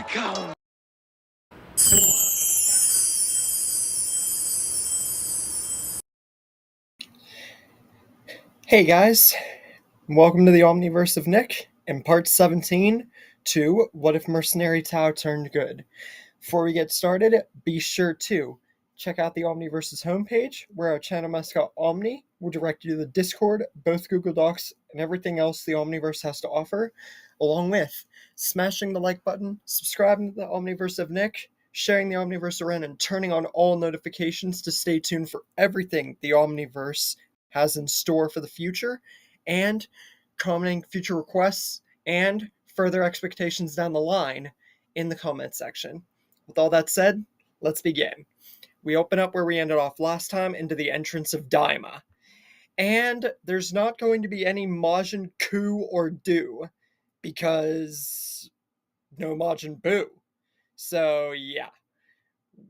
Welcome! Hey guys, welcome to the Omniverse of Nick and part 17 to What If Mercenary Tau Turned Good. Before we get started, be sure to check out the Omniverse's homepage where our channel mascot Omni will direct you to the Discord, both Google Docs, and everything else the Omniverse has to offer, along with smashing the like button, subscribing to the Omniverse of Nick, sharing the Omniverse around, and turning on all notifications to stay tuned for everything the Omniverse has in store for the future, and commenting future requests and further expectations down the line in the comment section. With all that said, let's begin. We open up where we ended off last time into the entrance of Daima. And there's not going to be any Majin Ku or Do, because no Majin Buu. So yeah.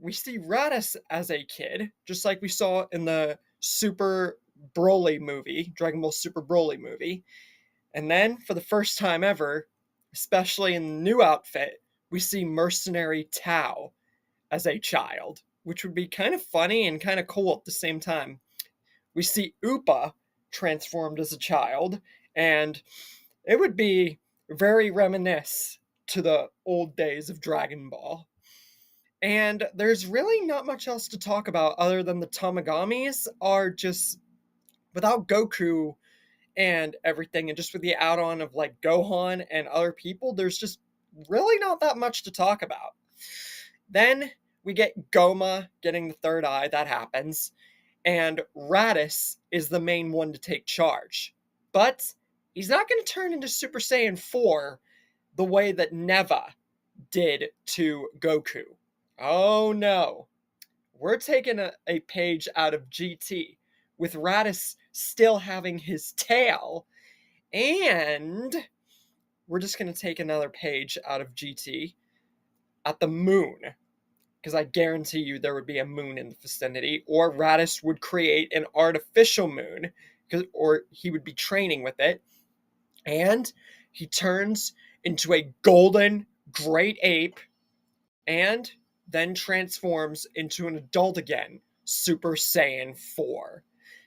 We see Raditz as a kid, just like we saw in the Super Broly movie, Dragon Ball Super Broly movie. And then, for the first time ever, especially in the new outfit, we see Mercenary Tao as a child, which would be kind of funny and kind of cool at the same time. We see Upa transformed as a child, and it would be very reminiscent to the old days of Dragon Ball. And there's really not much else to talk about other than the Tamagamis are just, without Goku and everything, and just with the add-on of like Gohan and other people, there's just really not that much to talk about. Then we get Goma getting the third eye, that happens, and Raditz is the main one to take charge. But he's not going to turn into Super Saiyan 4 the way that Neva did to Goku. Oh no. We're taking a page out of GT, with Raditz still having his tail, and we're just going to take another page out of GT at the moon, because I guarantee you there would be a moon in the vicinity, or Raditz would create an artificial moon, or he would be training with it, and he turns into a golden great ape, and then transforms into an adult again, Super Saiyan 4.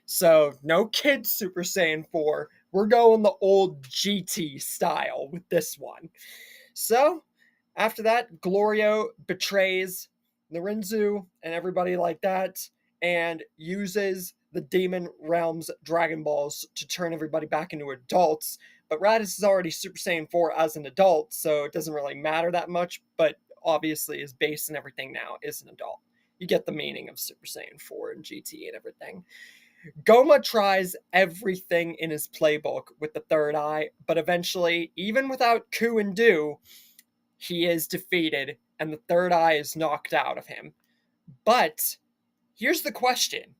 So, no kid Super Saiyan 4. We're going the old GT style with this one. So, after that, Glorio betrays Narinzu and everybody like that, and uses the Demon Realm's Dragon Balls to turn everybody back into adults. But Raditz is already Super Saiyan 4 as an adult, so it doesn't really matter that much, but obviously his base and everything now is an adult. You get the meaning of Super Saiyan 4 and GT and everything. Goma tries everything in his playbook with the third eye, but eventually, even without Ku and Do, he is defeated and the third eye is knocked out of him. But here's the question.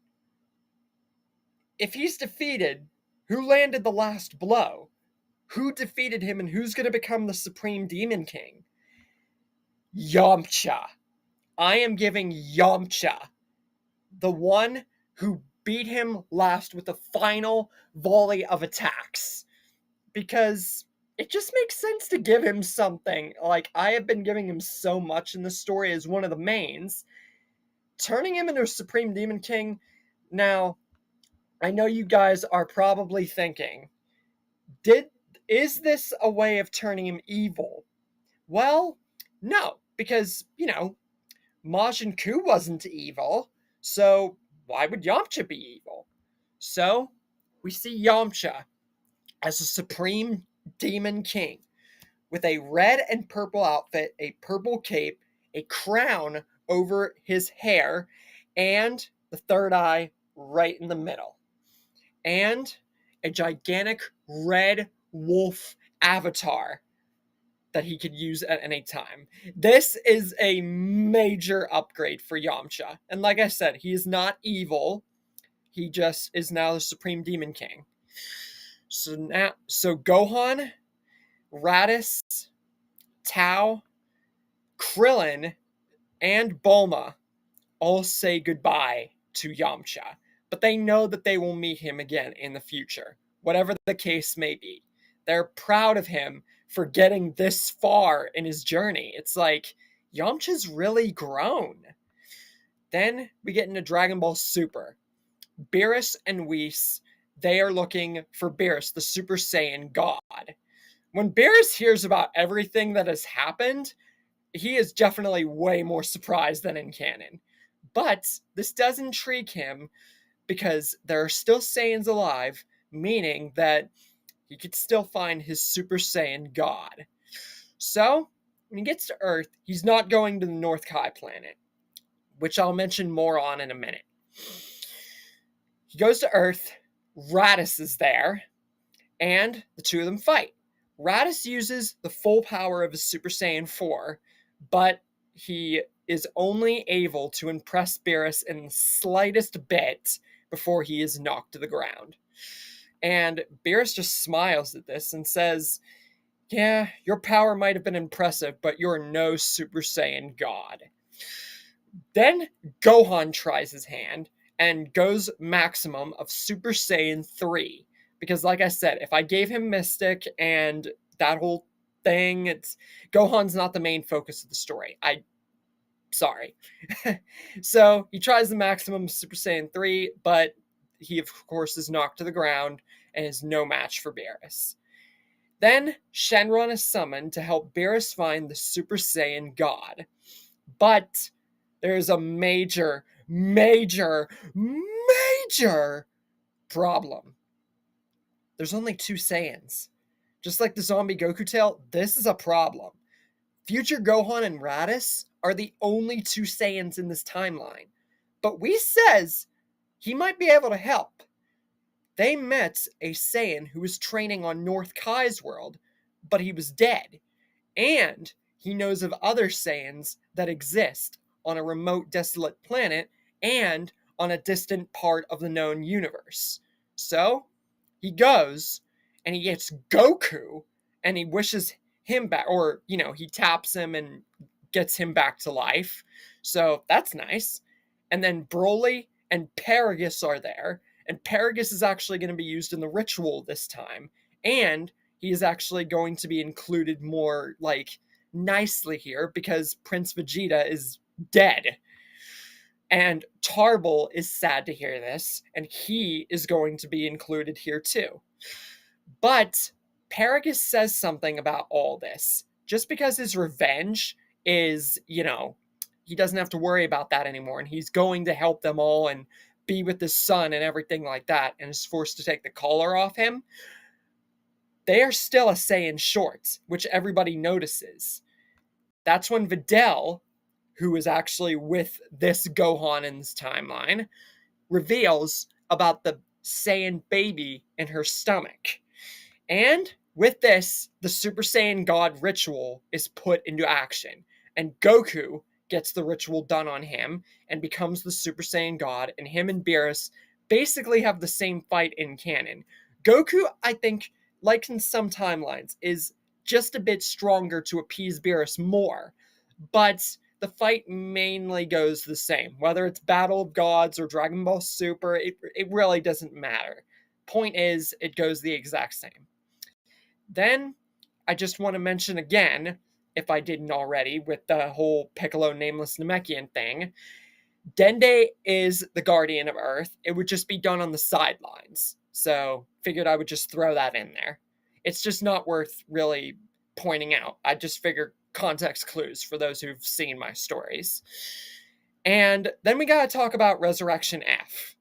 If he's defeated, who landed the last blow? Who defeated him, and who's going to become the Supreme Demon King? Yamcha. I am giving Yamcha, the one who beat him last with the final volley of attacks, because it just makes sense to give him something. Like, I have been giving him so much in this story as one of the mains. Turning him into a Supreme Demon King, now, I know you guys are probably thinking, is this a way of turning him evil? Well, no, because, Majin Ku wasn't evil, so why would Yamcha be evil? So, we see Yamcha as a Supreme Demon King, with a red and purple outfit, a purple cape, a crown over his hair, and the third eye right in the middle. And a gigantic red wolf avatar that he could use at any time. This is a major upgrade for Yamcha. And like I said, he is not evil. He just is now the Supreme Demon King. So Gohan, Raditz, Tao, Krillin, and Bulma all say goodbye to Yamcha. But they know that they will meet him again in the future, whatever the case may be. They're proud of him for getting this far in his journey. It's like, Yamcha's really grown. Then we get into Dragon Ball Super. Beerus and Whis, they are looking for Beerus, the Super Saiyan God. When Beerus hears about everything that has happened, he is definitely way more surprised than in canon. But this does intrigue him because there are still Saiyans alive, meaning that he could still find his Super Saiyan God. So, when he gets to Earth, he's not going to the North Kai planet, which I'll mention more on in a minute. He goes to Earth, Raditz is there, and the two of them fight. Raditz uses the full power of his Super Saiyan 4, but he is only able to impress Beerus in the slightest bit before he is knocked to the ground. And Beerus just smiles at this and says, yeah, your power might have been impressive, but you're no Super Saiyan God. Then Gohan tries his hand and goes maximum of Super Saiyan 3. Because like I said, if I gave him Mystic and that whole thing, Gohan's not the main focus of the story. Sorry. So he tries the maximum Super Saiyan 3, but he of course is knocked to the ground and is no match for Beerus. Then Shenron is summoned to help Beerus find the Super Saiyan God. But there's a major problem. There's only 2 Saiyans. Just like the zombie Goku tale, this is a problem. Future Gohan and Raditz are the only 2 Saiyans in this timeline. But Whis says he might be able to help. They met a Saiyan who was training on North Kai's world, but he was dead. And he knows of other Saiyans that exist on a remote, desolate planet and on a distant part of the known universe. So he goes and he gets Goku and he wishes him back, or, he taps him and gets him back to life. So that's nice. And then Broly and Paragus are there, and Paragus is actually going to be used in the ritual this time, and he is actually going to be included more, nicely here because Prince Vegeta is dead. And Tarbell is sad to hear this, and he is going to be included here too. But Paragus says something about all this. Just because his revenge is, he doesn't have to worry about that anymore, and he's going to help them all and be with his son and everything like that, and is forced to take the collar off him. They are still a Saiyan short, which everybody notices. That's when Videl, who is actually with this Gohan in this timeline, reveals about the Saiyan baby in her stomach. And with this, the Super Saiyan God ritual is put into action, and Goku gets the ritual done on him and becomes the Super Saiyan God, and him and Beerus basically have the same fight in canon. Goku, I think, like in some timelines, is just a bit stronger to appease Beerus more, but the fight mainly goes the same. Whether it's Battle of Gods or Dragon Ball Super, it really doesn't matter. Point is, it goes the exact same. Then, I just want to mention again, if I didn't already, with the whole Piccolo Nameless Namekian thing, Dende is the Guardian of Earth. It would just be done on the sidelines. So, figured I would just throw that in there. It's just not worth really pointing out. I just figured context clues for those who've seen my stories. And then we gotta talk about Resurrection F.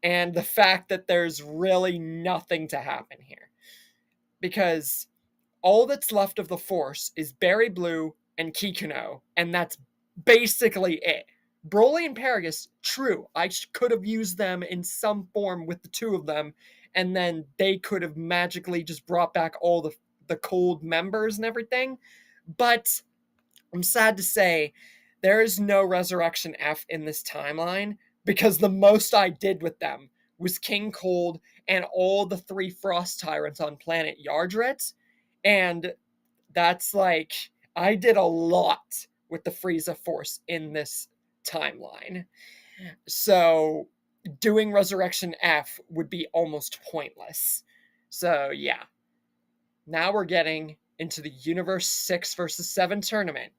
And the fact that there's really nothing to happen here. Because all that's left of the Force is Berry Blue and Kikuno, and that's basically it. Broly and Paragus, true, I could have used them in some form with the two of them, and then they could have magically just brought back all the cold members and everything, but I'm sad to say there is no Resurrection F in this timeline, because the most I did with them was King Cold and all the 3 Frost Tyrants on planet Yardret, and that's I did a lot with the Frieza Force in this timeline. So doing Resurrection F would be almost pointless. So yeah. Now we're getting into the Universe 6 versus 7 tournament,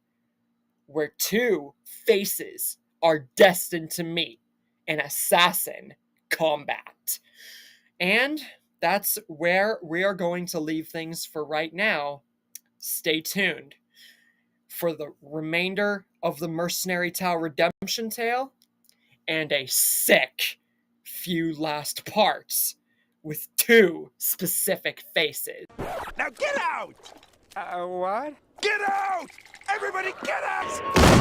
where two faces are destined to meet in assassin combat. And that's where we are going to leave things for right now. Stay tuned for the remainder of the Mercenary Tao redemption tale and a sick few last parts with two specific faces. Now get out! What? Get out! Everybody get out!